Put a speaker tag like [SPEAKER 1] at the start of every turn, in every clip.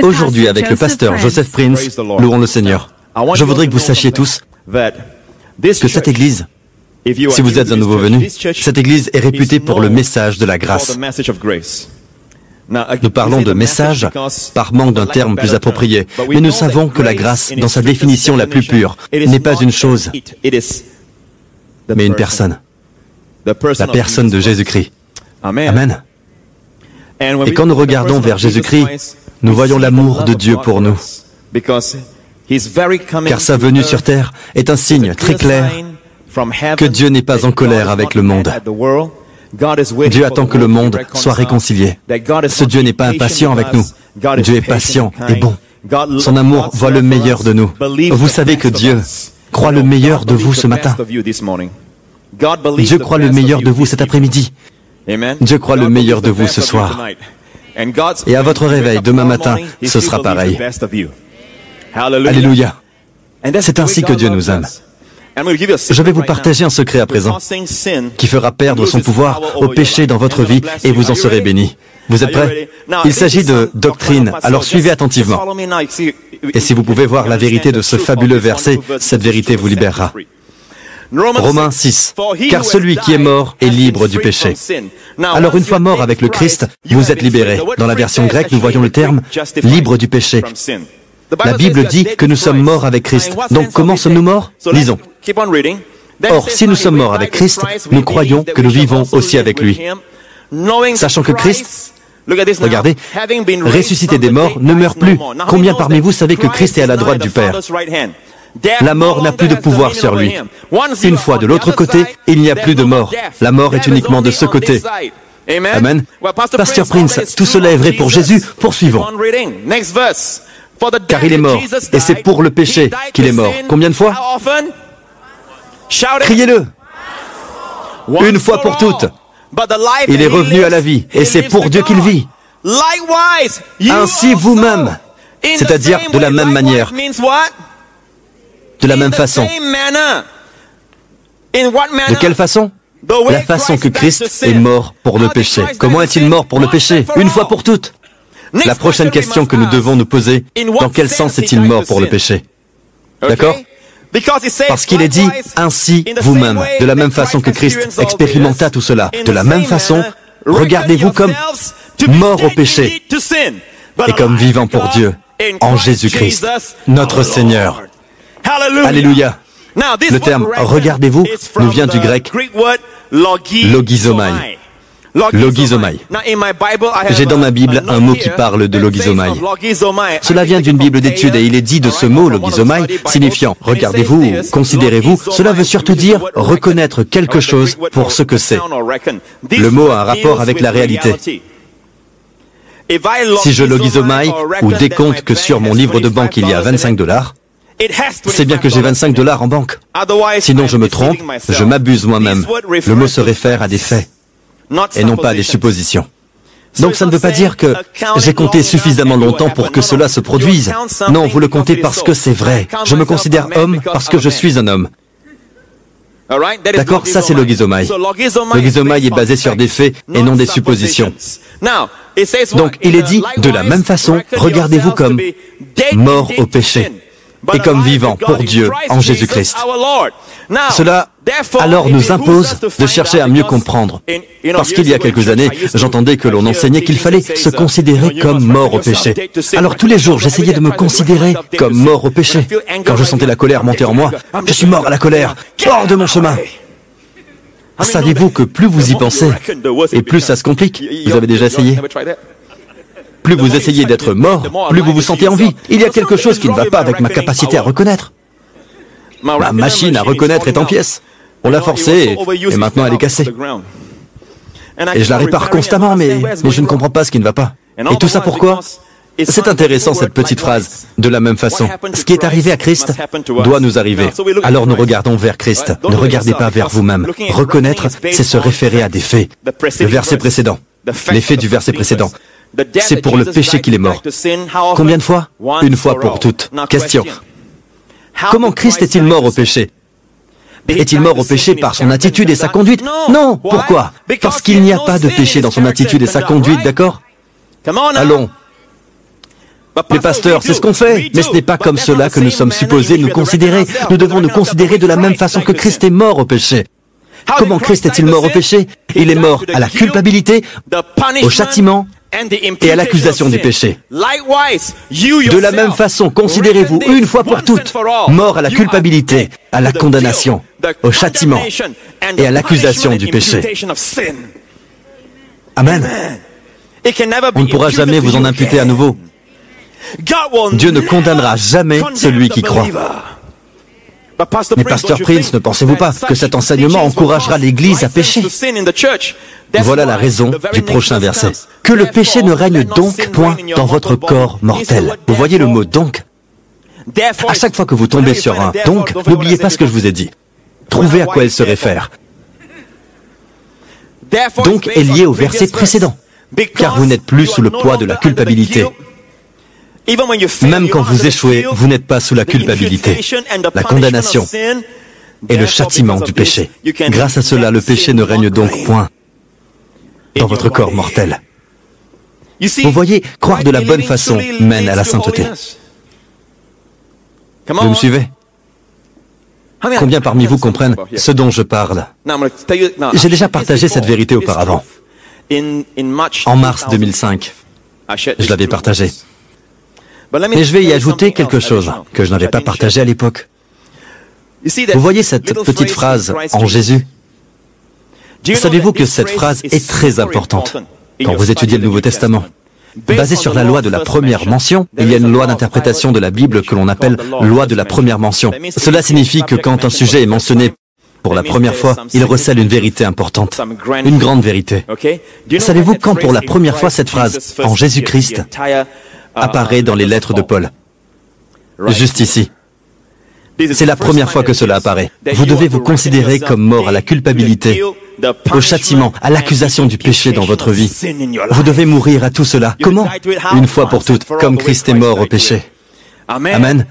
[SPEAKER 1] Aujourd'hui, avec le pasteur Joseph Prince, louons le Seigneur. Je voudrais que vous sachiez tous que cette Église, si vous êtes un nouveau venu, cette Église est réputée pour le message de la grâce. Nous parlons de message par manque d'un terme plus approprié, mais nous savons que la grâce, dans sa définition la plus pure, n'est pas une chose, mais une personne. La personne de Jésus-Christ. Amen. Et quand nous regardons vers Jésus-Christ, nous voyons l'amour de Dieu pour nous. Car sa venue sur terre est un signe très clair que Dieu n'est pas en colère avec le monde. Dieu attend que le monde soit réconcilié. Ce Dieu n'est pas impatient avec nous. Dieu est patient et bon. Son amour voit le meilleur de nous. Vous savez que Dieu croit le meilleur de vous ce matin. Dieu croit le meilleur de vous cet après-midi. Dieu croit le meilleur de vous ce soir. Et à votre réveil demain matin, ce sera pareil. Alléluia. C'est ainsi que Dieu nous aime. Je vais vous partager un secret à présent qui fera perdre son pouvoir au péché dans votre vie et vous en serez bénis. Vous êtes prêts? Il s'agit de doctrine, alors suivez attentivement. Et si vous pouvez voir la vérité de ce fabuleux verset, cette vérité vous libérera. Romains 6. Car celui qui est mort est libre du péché. Alors une fois mort avec le Christ, vous êtes libérés. Dans la version grecque, nous voyons le terme « libre du péché ». La Bible dit que nous sommes morts avec Christ. Donc comment sommes-nous morts? Lisons. Or, si nous sommes morts avec Christ, nous croyons que nous vivons aussi avec lui. Sachant que Christ, regardez, ressuscité des morts, ne meurt plus. Combien parmi vous savez que Christ est à la droite du Père? La mort n'a plus de pouvoir sur lui. Une fois de l'autre côté, il n'y a plus de mort. La mort est uniquement de ce côté. Amen. Pasteur Prince, tout cela est vrai pour Jésus. Poursuivons. Car il est mort, et c'est pour le péché qu'il est mort. Combien de fois? Criez-le! Une fois pour toutes. Il est revenu à la vie, et c'est pour Dieu qu'il vit. Ainsi vous-même, c'est-à-dire de la même manière, de la même façon. De quelle façon? La façon que Christ est mort pour le péché. Comment est-il mort pour le péché? Une fois pour toutes. La prochaine question que nous devons nous poser, dans quel sens est-il mort pour le péché? D'accord? Parce qu'il est dit, ainsi vous-même, de la même façon que Christ expérimenta tout cela. De la même façon, regardez-vous comme mort au péché et comme vivant pour Dieu en Jésus-Christ, notre Seigneur. Alléluia. Le terme « regardez-vous » nous vient du grec « logizomai ». Logizomai. J'ai dans ma Bible un mot qui parle de logizomai. Cela vient d'une Bible d'études et il est dit de ce mot logizomai, signifiant regardez-vous ou considérez-vous. Cela veut surtout dire reconnaître quelque chose pour ce que c'est. Le mot a un rapport avec la réalité. Si je logizomai ou décompte que sur mon livre de banque il y a 25 $, c'est bien que j'ai 25 $ en banque. Sinon je me trompe, je m'abuse moi-même. Le mot se réfère à des faits et non pas à des suppositions. Donc ça ne veut pas dire que j'ai compté suffisamment longtemps pour que cela se produise. Non, vous le comptez parce que c'est vrai. Je me considère homme parce que je suis un homme. D'accord, ça c'est logizomai. Logizomai est basé sur des faits et non des suppositions. Donc il est dit, de la même façon, regardez-vous comme mort au péché et comme vivant pour Dieu en Jésus-Christ. Cela, alors, nous impose de chercher à mieux comprendre. Parce qu'il y a quelques années, j'entendais que l'on enseignait qu'il fallait se considérer comme mort au péché. Alors tous les jours, j'essayais de me considérer comme mort au péché. Quand je sentais la colère monter en moi, je suis mort à la colère, hors de mon chemin. Savez-vous que plus vous y pensez, et plus ça se complique? Vous avez déjà essayé? Plus vous essayez d'être mort, plus vous vous sentez en vie. Il y a quelque chose qui ne va pas avec ma capacité à reconnaître. Ma machine à reconnaître est en pièces. On l'a forcée et maintenant elle est cassée. Et je la répare constamment, mais je ne comprends pas ce qui ne va pas. Et tout ça pourquoi? C'est intéressant cette petite phrase. De la même façon, ce qui est arrivé à Christ doit nous arriver. Alors nous regardons vers Christ. Ne regardez pas vers vous-même. Reconnaître, c'est se référer à des faits. Le verset précédent. Les faits du verset précédent. C'est pour le péché qu'il est mort. Combien de fois? Une fois pour toutes. Question. Comment Christ est-il mort au péché? Est-il mort au péché par son attitude et sa conduite? Non. Pourquoi? Parce qu'il n'y a pas de péché dans son attitude et sa conduite, d'accord? Allons. Mais pasteur, c'est ce qu'on fait. Mais ce n'est pas comme cela que nous sommes supposés nous considérer. Nous devons nous considérer de la même façon que Christ est mort au péché. Comment Christ est-il mort au péché? Il est mort à la culpabilité, au châtiment et à l'accusation du péché. De la même façon, considérez-vous une fois pour toutes mort à la culpabilité, à la condamnation, au châtiment et à l'accusation du péché. Amen. On ne pourra jamais vous en imputer à nouveau. Dieu ne condamnera jamais celui qui croit. Mais pasteur Prince, ne pensez-vous pas que cet enseignement encouragera l'Église à pécher? Voilà la raison du prochain verset. Que le péché ne règne donc point dans votre corps mortel. Vous voyez le mot donc? À chaque fois que vous tombez sur un donc, n'oubliez pas ce que je vous ai dit. Trouvez à quoi il se réfère. Donc est lié au verset précédent. Car vous n'êtes plus sous le poids de la culpabilité. Même quand vous échouez, vous n'êtes pas sous la culpabilité, la condamnation et le châtiment du péché. Grâce à cela, le péché ne règne donc point dans votre corps mortel. Vous voyez, croire de la bonne façon mène à la sainteté. Vous me suivez? Combien parmi vous comprennent ce dont je parle? J'ai déjà partagé cette vérité auparavant. En mars 2005, je l'avais partagé. Mais je vais y ajouter quelque chose que je n'avais pas partagé à l'époque. Vous voyez cette petite phrase « en Jésus ». Savez-vous que cette phrase est très importante quand vous étudiez le Nouveau Testament? Basée sur la loi de la première mention, il y a une loi d'interprétation de la Bible que l'on appelle « loi de la première mention ». Cela signifie que quand un sujet est mentionné pour la première fois, il recèle une vérité importante, une grande vérité. Savez-vous quand pour la première fois cette phrase « en Jésus-Christ » apparaît dans les lettres de Paul? Juste ici. C'est la première fois que cela apparaît. Vous devez vous considérer comme mort à la culpabilité, au châtiment, à l'accusation du péché dans votre vie. Vous devez mourir à tout cela. Comment? Une fois pour toutes, comme Christ est mort au péché. Amen.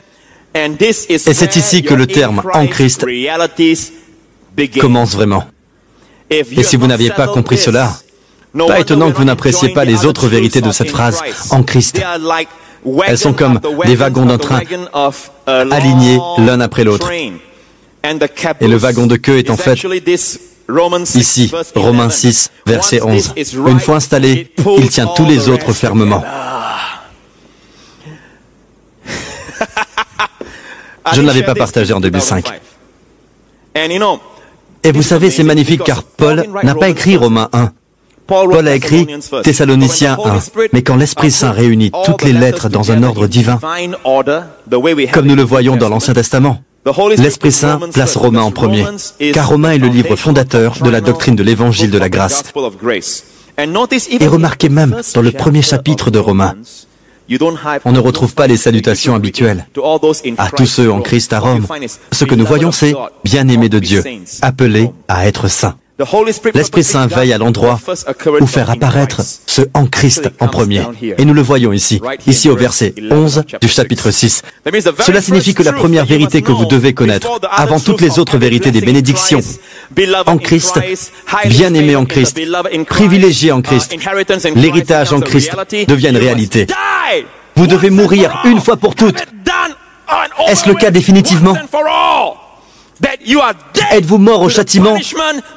[SPEAKER 1] Et c'est ici que le terme « en Christ » commence vraiment. Et si vous n'aviez pas compris cela, pas étonnant que vous n'appréciez pas les autres vérités de cette phrase « en Christ ». Elles sont comme des wagons d'un train, alignés l'un après l'autre. Et le wagon de queue est en fait ici, Romains 6, verset 11. Une fois installé, il tient tous les autres fermement. Je ne l'avais pas partagé en 2005. Et vous savez, c'est magnifique car Paul n'a pas écrit Romains 1. Paul a écrit Thessaloniciens 1. Mais quand l'Esprit Saint réunit toutes les lettres dans un ordre divin, comme nous le voyons dans l'Ancien Testament, l'Esprit Saint place Romains en premier, car Romains est le livre fondateur de la doctrine de l'Évangile de la grâce. Et remarquez même, dans le premier chapitre de Romains, on ne retrouve pas les salutations habituelles à tous ceux en Christ à Rome. Ce que nous voyons, c'est « bien-aimés de Dieu, appelés à être saints ». L'Esprit Saint veille à l'endroit où faire apparaître ce « en Christ » en premier. Et nous le voyons ici au verset 11 du chapitre 6. Cela signifie que la première vérité que vous devez connaître, avant toutes les autres vérités des bénédictions, en Christ, bien-aimé en Christ, privilégié en Christ, l'héritage en Christ devient une réalité. Vous devez mourir une fois pour toutes. Est-ce le cas définitivement? Êtes-vous mort au châtiment,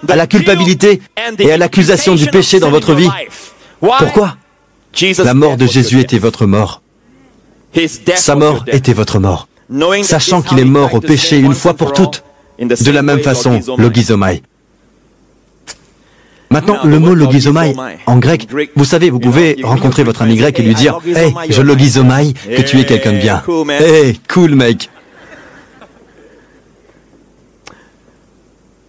[SPEAKER 1] à la culpabilité et à l'accusation du péché dans votre vie? Pourquoi? La mort de Jésus était votre mort. Sa mort était votre mort. Sachant qu'il est mort au péché une fois pour toutes, de la même façon, logizomai. Maintenant, le mot logizomai, en grec, vous savez, vous pouvez rencontrer votre ami grec et lui dire « Hey, je logizomai que tu es quelqu'un de bien. Hey, cool mec. »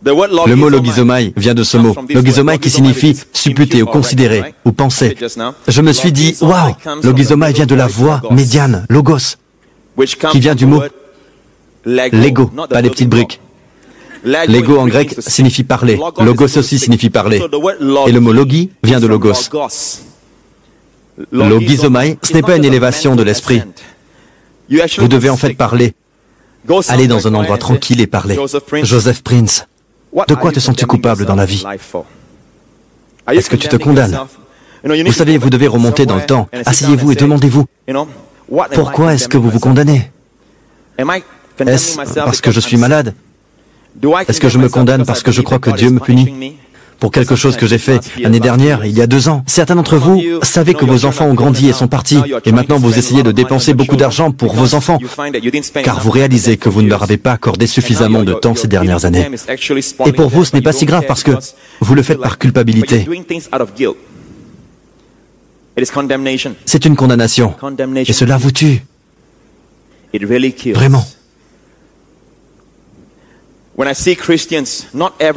[SPEAKER 1] Le mot logizomai vient de ce mot. Logizomai qui signifie supputer ou considérer ou penser. Je me suis dit, waouh, logizomai vient de la voix médiane, logos, qui vient du mot lego, pas les petites briques. Lego en grec signifie parler. Logos aussi signifie parler. Et le mot logi vient de logos. Logizomai, ce n'est pas une élévation de l'esprit. Vous devez en fait parler. Aller dans un endroit tranquille et parler. Joseph Prince. De quoi te sens-tu coupable dans la vie? Est-ce que tu te condamnes? Vous savez, vous devez remonter dans le temps. Asseyez-vous et demandez-vous, Pourquoi est-ce que vous vous condamnez? Est-ce parce que je suis malade? Est-ce que je me condamne parce que je crois que Dieu me punit pour quelque chose que j'ai fait l'année dernière, il y a 2 ans? Certains d'entre vous savez que vos enfants ont grandi et sont partis, et maintenant vous essayez de dépenser beaucoup d'argent pour vos enfants, car vous réalisez que vous ne leur avez pas accordé suffisamment de temps ces dernières années. Et pour vous, ce n'est pas si grave parce que vous le faites par culpabilité. C'est une condamnation, et cela vous tue. Vraiment.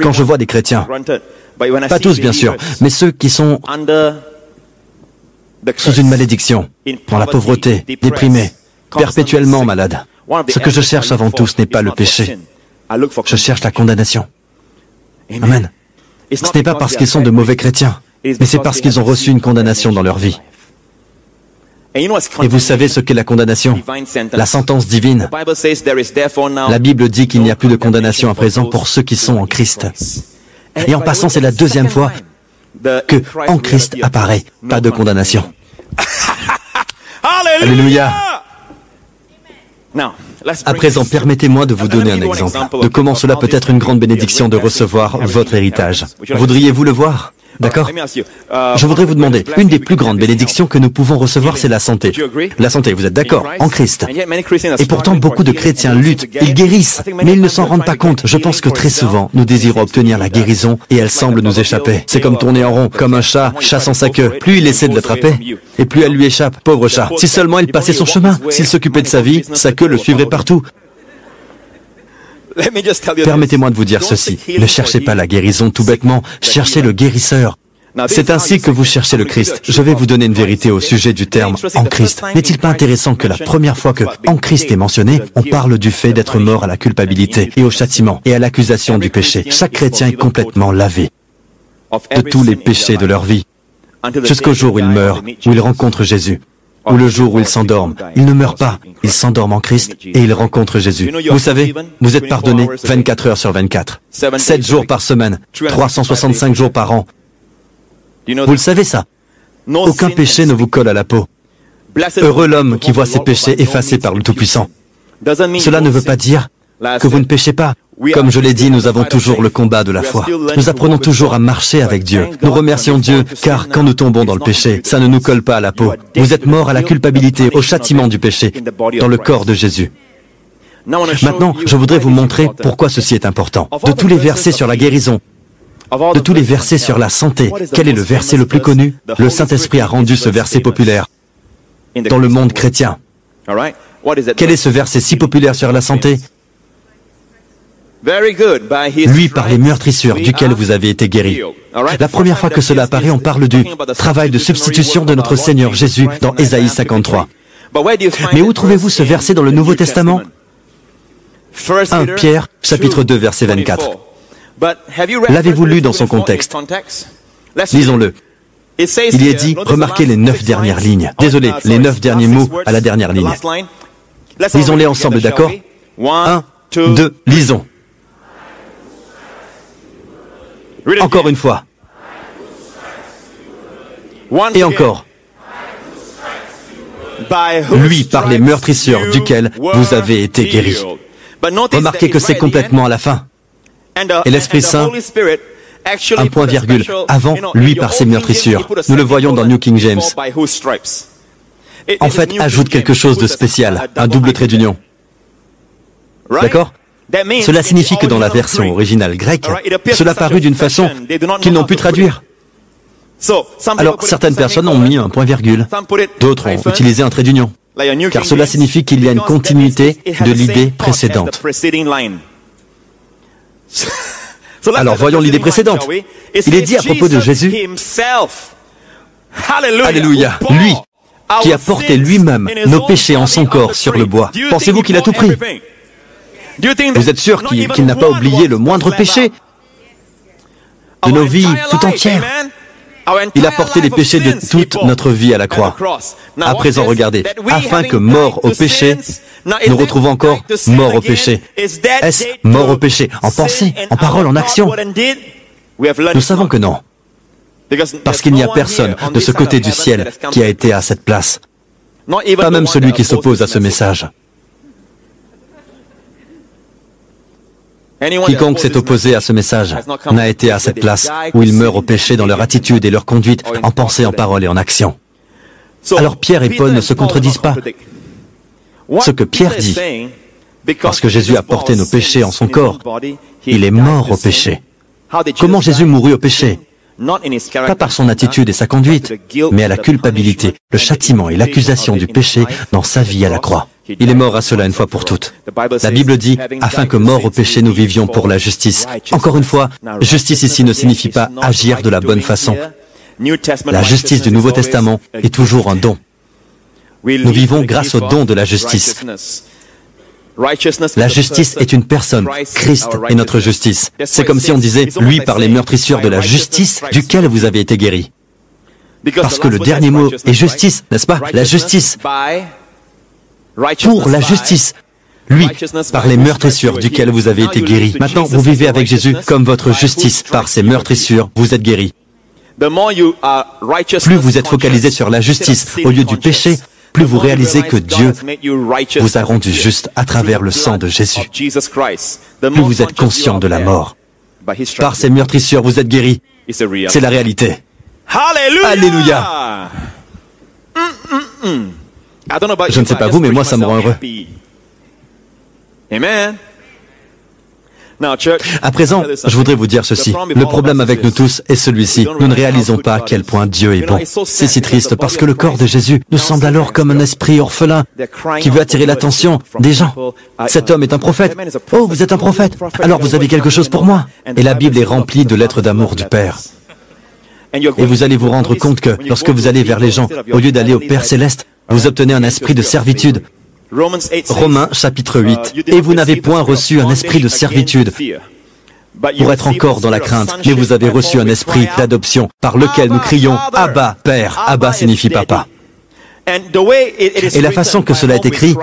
[SPEAKER 1] Quand je vois des chrétiens, pas tous bien sûr, mais ceux qui sont sous une malédiction, dans la pauvreté, déprimés, perpétuellement malades, ce que je cherche avant tout, ce n'est pas le péché. Je cherche la condamnation. Amen. Ce n'est pas parce qu'ils sont de mauvais chrétiens, mais c'est parce qu'ils ont reçu une condamnation dans leur vie. Et vous savez ce qu'est la condamnation? La sentence divine. La Bible dit qu'il n'y a plus de condamnation à présent pour ceux qui sont en Christ. Et en passant, c'est la 2e fois que en Christ apparaît, pas de condamnation. Alléluia! À présent, permettez-moi de vous donner un exemple de comment cela peut être une grande bénédiction de recevoir votre héritage. Voudriez-vous le voir? D'accord? Je voudrais vous demander, une des plus grandes bénédictions que nous pouvons recevoir, c'est la santé. La santé, vous êtes d'accord? En Christ. Et pourtant, beaucoup de chrétiens luttent, ils guérissent, mais ils ne s'en rendent pas compte. Je pense que très souvent, nous désirons obtenir la guérison et elle semble nous échapper. C'est comme tourner en rond, comme un chat chassant sa queue. Plus il essaie de l'attraper, et plus elle lui échappe. Pauvre chat. Si seulement il passait son chemin, s'il s'occupait de sa vie, sa queue le suivrait partout. Permettez-moi de vous dire ceci, ne cherchez pas la guérison tout bêtement, cherchez le guérisseur. C'est ainsi que vous cherchez le Christ. Je vais vous donner une vérité au sujet du terme « en Christ ». N'est-il pas intéressant que la première fois que « en Christ » est mentionné, on parle du fait d'être mort à la culpabilité et au châtiment et à l'accusation du péché. Chaque chrétien est complètement lavé de tous les péchés de leur vie, jusqu'au jour où ils meurent, où ils rencontrent Jésus. Ou le jour où ils s'endorment. Ils ne meurent pas, ils s'endorment en Christ et ils rencontrent Jésus. Vous savez, vous êtes pardonnés 24 heures sur 24, 7 jours par semaine, 365 jours par an. Vous le savez ça? Aucun péché ne vous colle à la peau. Heureux l'homme qui voit ses péchés effacés par le Tout-Puissant. Cela ne veut pas dire que vous ne péchez pas. Comme je l'ai dit, nous avons toujours le combat de la foi. Nous apprenons toujours à marcher avec Dieu. Nous remercions Dieu, car quand nous tombons dans le péché, ça ne nous colle pas à la peau. Vous êtes morts à la culpabilité, au châtiment du péché, dans le corps de Jésus. Maintenant, je voudrais vous montrer pourquoi ceci est important. De tous les versets sur la guérison, de tous les versets sur la santé, quel est le verset le plus connu? Le Saint-Esprit a rendu ce verset populaire dans le monde chrétien. Quel est ce verset si populaire sur la santé? Lui par les meurtrissures duquel vous avez été guéris. La première fois que cela apparaît, on parle du travail de substitution de notre Seigneur Jésus dans Ésaïe 53. Mais où trouvez-vous ce verset dans le Nouveau Testament? 1 Pierre, chapitre 2, verset 24. L'avez-vous lu dans son contexte? Lisons-le. Il y est dit, remarquez les 9 dernières lignes. Désolé, les 9 derniers mots à la dernière ligne. Lisons-les ensemble, d'accord? 1, 2, lisons. Encore une fois. Et encore. Lui par les meurtrissures duquel vous avez été guéris. Remarquez que c'est complètement à la fin. Et l'Esprit Saint, un point virgule, avant lui par ses meurtrissures. Nous le voyons dans New King James. En fait, ajoute quelque chose de spécial, un double trait d'union. D'accord? Cela signifie que dans la version originale grecque, cela parut d'une façon qu'ils n'ont pu traduire. Alors, certaines personnes ont mis un point-virgule, d'autres ont utilisé un trait d'union, car cela signifie qu'il y a une continuité de l'idée précédente. Alors, voyons l'idée précédente. Il est dit à propos de Jésus, Alléluia, lui, qui a porté lui-même nos péchés en son corps sur le bois. Pensez-vous qu'il a tout pris? Vous êtes sûr qu'il n'a pas oublié le moindre péché de nos vies tout entières? Il a porté les péchés de toute notre vie à la croix. À présent, regardez, afin que mort au péché, nous retrouvons encore mort au péché. Est-ce mort au péché en pensée, en parole, en action? Nous savons que non. Parce qu'il n'y a personne de ce côté du ciel qui a été à cette place. Pas même celui qui s'oppose à ce message. Quiconque s'est opposé à ce message n'a été à cette place où ils meurent au péché dans leur attitude et leur conduite, en pensée, en parole et en action. Alors Pierre et Paul ne se contredisent pas. Ce que Pierre dit, parce que Jésus a porté nos péchés en son corps, il est mort au péché. Comment Jésus mourut au péché? Pas par son attitude et sa conduite, mais à la culpabilité, le châtiment et l'accusation du péché dans sa vie à la croix. Il est mort à cela une fois pour toutes. La Bible dit, afin que mort au péché nous vivions pour la justice. Encore une fois, justice ici ne signifie pas agir de la bonne façon. La justice du Nouveau Testament est toujours un don. Nous vivons grâce au don de la justice. La justice est une personne. Christ est notre justice. C'est comme si on disait, lui par les meurtrissures de la justice duquel vous avez été guéris. Parce que le dernier mot est justice, n'est-ce pas? La justice. Pour la justice. Lui, par les meurtrissures duquel vous avez été guéris. Maintenant, vous vivez avec Jésus comme votre justice. Par ses meurtrissures, vous êtes guéris. Plus vous êtes focalisé sur la justice au lieu du péché, plus vous réalisez que Dieu vous a rendu juste à travers le sang de Jésus. Plus vous êtes conscient de la mort. Par ces meurtrissures, vous êtes guéris. C'est la réalité. Alléluia! Je ne sais pas vous, mais moi, ça me rend heureux. Amen. À présent, je voudrais vous dire ceci. Le problème avec nous tous est celui-ci. Nous ne réalisons pas à quel point Dieu est bon. C'est si triste parce que le corps de Jésus nous semble alors comme un esprit orphelin qui veut attirer l'attention des gens. Cet homme est un prophète. Oh, vous êtes un prophète. Alors vous avez quelque chose pour moi. Et la Bible est remplie de lettres d'amour du Père. Et vous allez vous rendre compte que lorsque vous allez vers les gens, au lieu d'aller au Père céleste, vous obtenez un esprit de servitude. Romains chapitre 8. Et vous n'avez point reçu un esprit de servitude pour être encore dans la crainte, mais vous avez reçu un esprit d'adoption par lequel nous crions « Abba, Père ». Abba signifie papa. Et la façon que cela est écrit,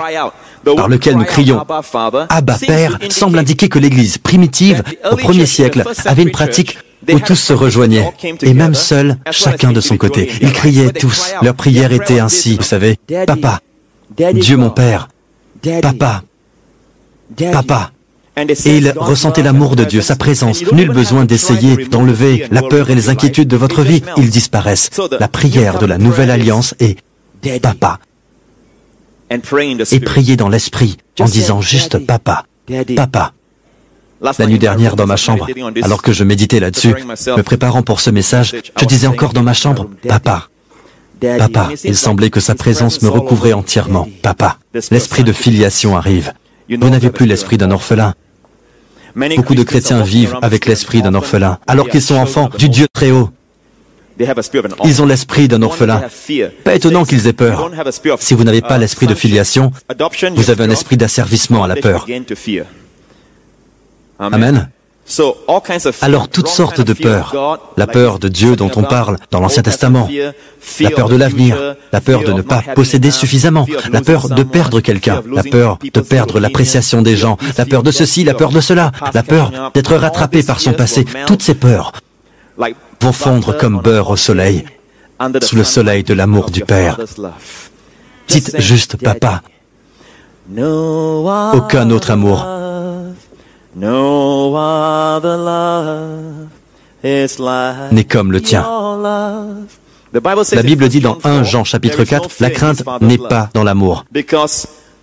[SPEAKER 1] par lequel nous crions « Abba, Père », semble indiquer que l'Église primitive, au 1er siècle, avait une pratique où tous se rejoignaient, et même seuls, chacun de son côté. Ils criaient tous. Leur prière était ainsi, vous savez, « Papa ». Dieu mon Père, Papa, Papa. Et il ressentait l'amour de Dieu, sa présence. Nul besoin d'essayer d'enlever la peur et les inquiétudes de votre vie. Ils disparaissent. La prière de la nouvelle alliance est Papa. Et prier dans l'esprit en disant juste Papa, Papa. La nuit dernière dans ma chambre, alors que je méditais là-dessus, me préparant pour ce message, je disais encore dans ma chambre, Papa. Papa, il semblait que sa présence me recouvrait entièrement. Papa, l'esprit de filiation arrive. Vous n'avez plus l'esprit d'un orphelin. Beaucoup de chrétiens vivent avec l'esprit d'un orphelin, alors qu'ils sont enfants du Dieu très haut. Ils ont l'esprit d'un orphelin. Pas étonnant qu'ils aient peur. Si vous n'avez pas l'esprit de filiation, vous avez un esprit d'asservissement à la peur. Amen. Alors toutes sortes de peurs, la peur de Dieu dont on parle dans l'Ancien Testament, la peur de l'avenir, la peur de ne pas posséder suffisamment, la peur de perdre quelqu'un, la peur de perdre l'appréciation des gens, la peur de ceci, la peur de cela, la peur d'être rattrapé par son passé, toutes ces peurs vont fondre comme beurre au soleil, sous le soleil de l'amour du Père. Dites juste Papa. Aucun autre amour. N'est comme le tien. La Bible dit dans 1 Jean chapitre 4, la crainte n'est pas dans l'amour.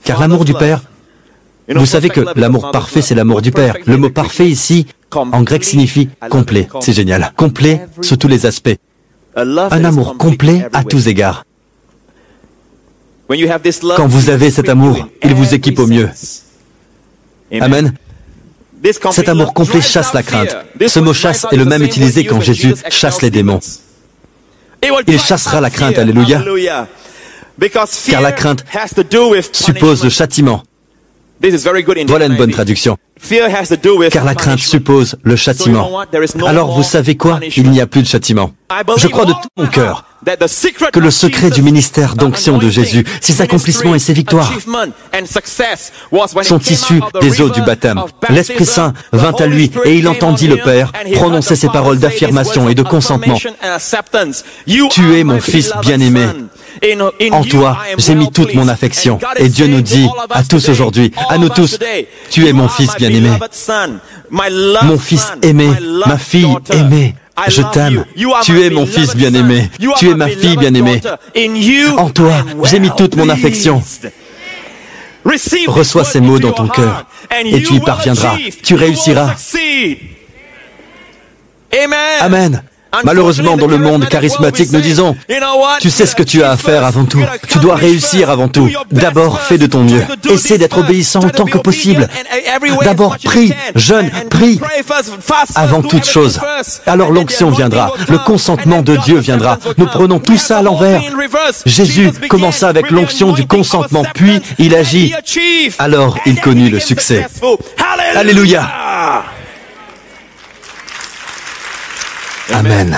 [SPEAKER 1] Car l'amour du Père, vous savez que l'amour parfait, c'est l'amour du Père. Le mot parfait ici, en grec, signifie complet. C'est génial. Complet sous tous les aspects. Un amour complet à tous égards. Quand vous avez cet amour, il vous équipe au mieux. Amen. Cet amour complet chasse la crainte. Ce mot chasse est le même utilisé quand Jésus chasse les démons. Il chassera la crainte, alléluia. Car la crainte suppose le châtiment. Voilà une bonne traduction. Car la crainte suppose le châtiment. Alors vous savez quoi? Il n'y a plus de châtiment. Je crois de tout mon cœur que le secret du ministère d'onction de Jésus, ses accomplissements et ses victoires, sont issus des eaux du baptême. L'Esprit Saint vint à lui et il entendit le Père prononcer ces paroles d'affirmation et de consentement. Tu es mon Fils bien-aimé. En toi, j'ai mis toute mon affection. Et Dieu nous dit à tous aujourd'hui, à nous tous, tu es mon fils bien-aimé, mon fils aimé, ma fille aimée. Je t'aime. Tu es mon fils bien-aimé. Tu es ma fille bien-aimée. En toi, j'ai mis toute mon affection. Reçois ces mots dans ton cœur et tu y parviendras. Tu réussiras. Amen. Malheureusement, dans le monde charismatique, nous disons, tu sais ce que tu as à faire avant tout. Tu dois réussir avant tout. D'abord, fais de ton mieux. Essaie d'être obéissant autant que possible. D'abord, prie, jeûne, prie. Avant toute chose. Alors l'onction viendra. Le consentement de Dieu viendra. Nous prenons tout ça à l'envers. Jésus commença avec l'onction du consentement, puis il agit. Alors il connut le succès. Alléluia. Amen.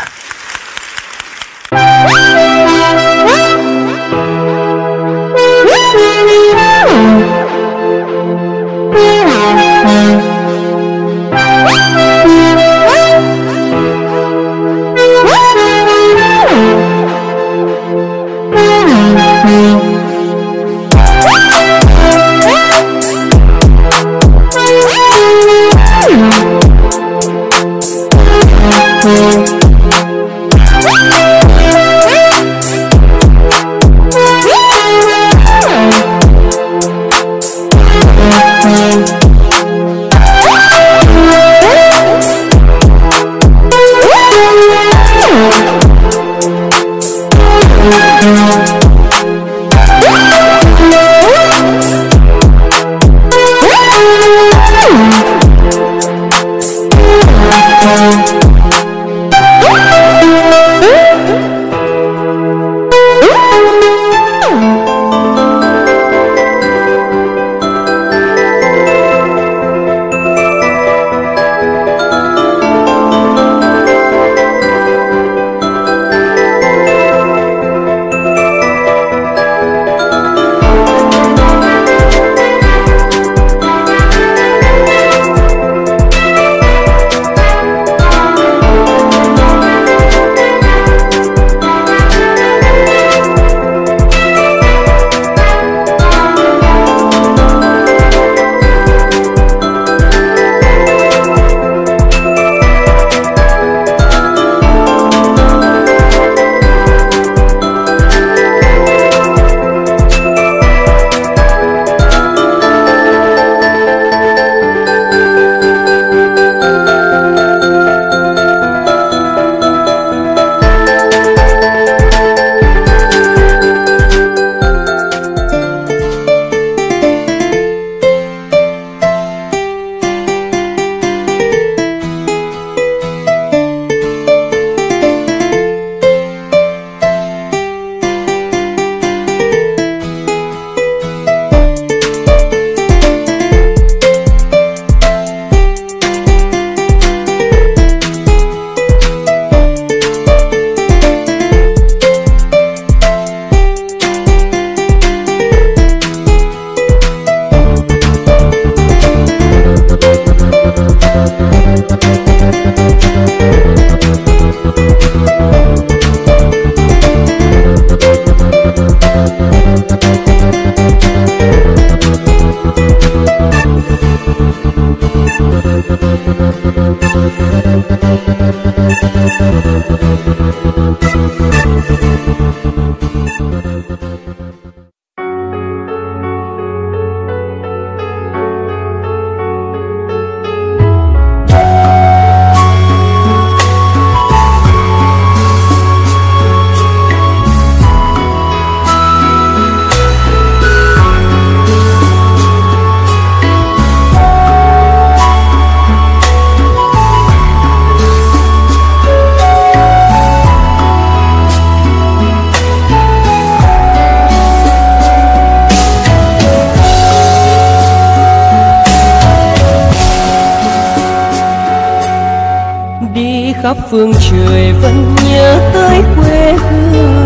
[SPEAKER 2] khắp phương trời vẫn nhớ tới quê hương.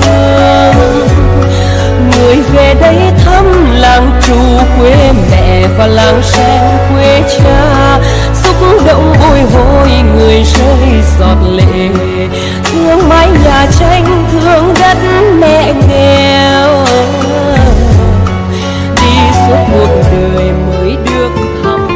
[SPEAKER 2] Người về đây thăm làng trù quê mẹ và làng sen quê cha, xúc động bồi hồi người rơi giọt lệ, thương mái nhà tranh thương đất mẹ nghèo, đi suốt cuộc đời mới được thăm.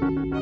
[SPEAKER 2] Thank you.